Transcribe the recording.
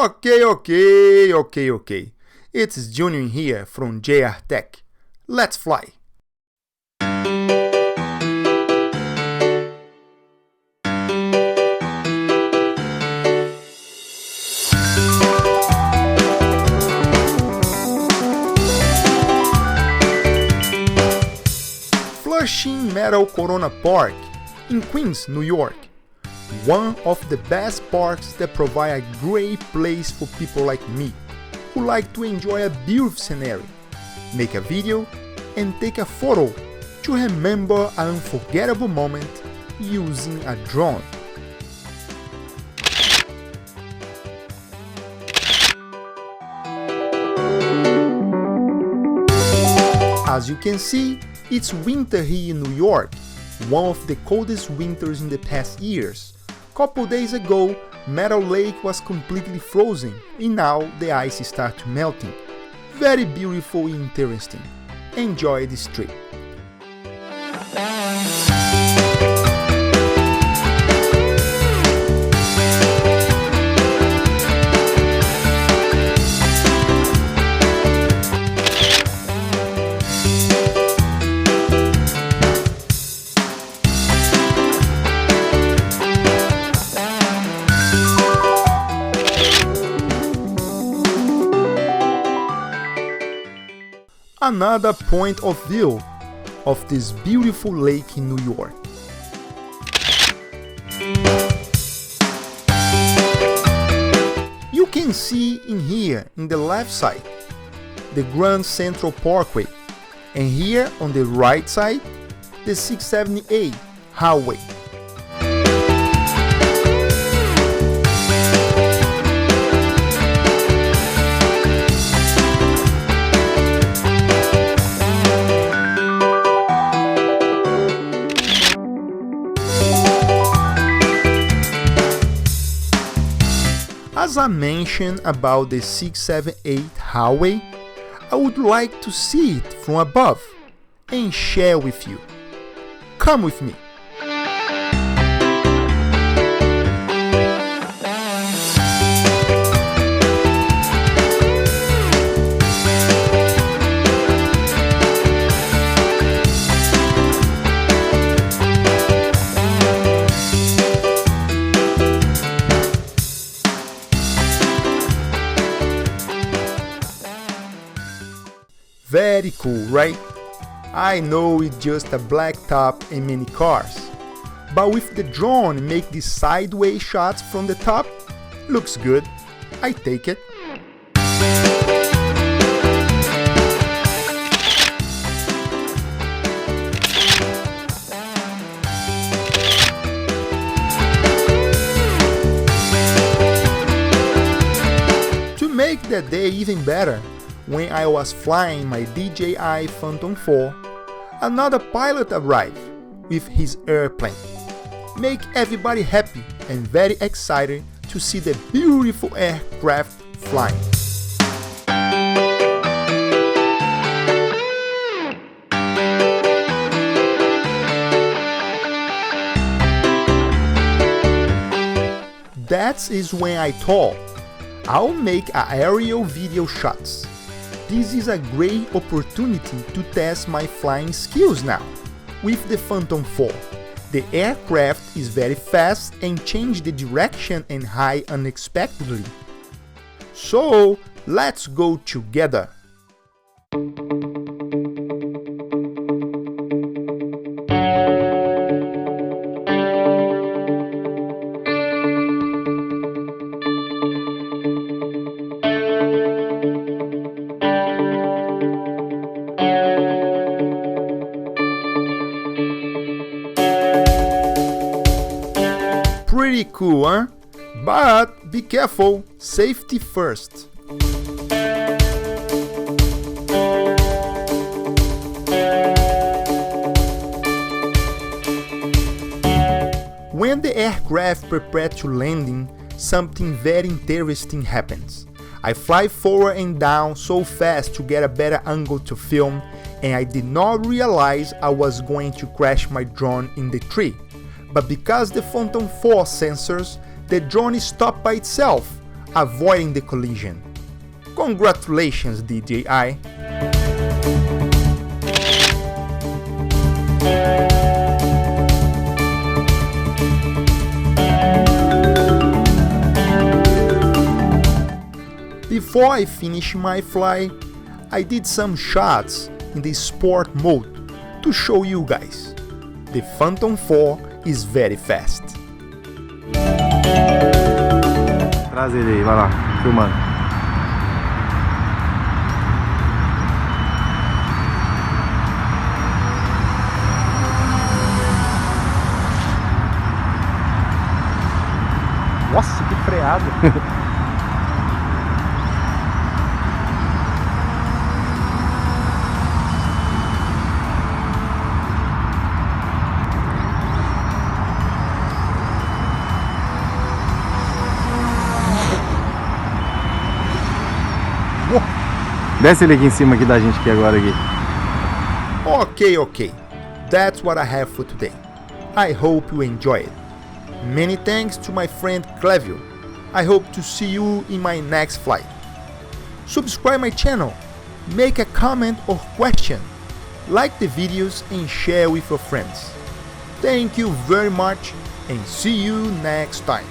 Okay. It's Junior here from JR Tech. Let's fly! Flushing Meadow Corona Park in Queens, New York. One of the best parks that provide a great place for people like me, who like to enjoy a beautiful scenery, make a video, and take a photo to remember an unforgettable moment using a drone. As you can see, it's winter here in New York, one of the coldest winters in the past years. Couple days ago, Meadow Lake was completely frozen and now the ice starts melting. Very beautiful and interesting. Enjoy this trip. Another point of view of this beautiful lake in New York. You can see in here in the left side the Grand Central Parkway, and here on the right side the 678 highway. As I mentioned about the 678 highway, I would like to see it from above and share with you. Come with me. Very cool, right? I know it's just a black top and many cars, but with the drone make these sideways shots from the top, looks good. I take it. To make the day even better, when I was flying my DJI Phantom 4, another pilot arrived with his airplane. Make everybody happy and very excited to see the beautiful aircraft flying. That is when I thought, I'll make aerial video shots. This is a great opportunity to test my flying skills now. With the Phantom 4, the aircraft is very fast and changes the direction and height unexpectedly. So, let's go together. Pretty cool, huh? But be careful, safety first. When the aircraft prepares to landing, something very interesting happens. I fly forward and down so fast to get a better angle to film, and I did not realize I was going to crash my drone in the tree. But because the Phantom 4 sensors, the drone stopped by itself. avoiding the collision. Congratulations, DJI! Before I finish my flight, I did some shots in the sport mode to show you guys. The Phantom 4 is very fast. Traz ele aí, vai lá, filmando. Nossa, que freada! Desce ele aqui em cima aqui da gente aqui agora aqui. Okay. That's what I have for today. I hope you enjoy it. Many thanks to my friend Clevio. I hope to see you in my next flight. Subscribe my channel, make a comment or question, like the videos and share with your friends. Thank you very much and see you next time.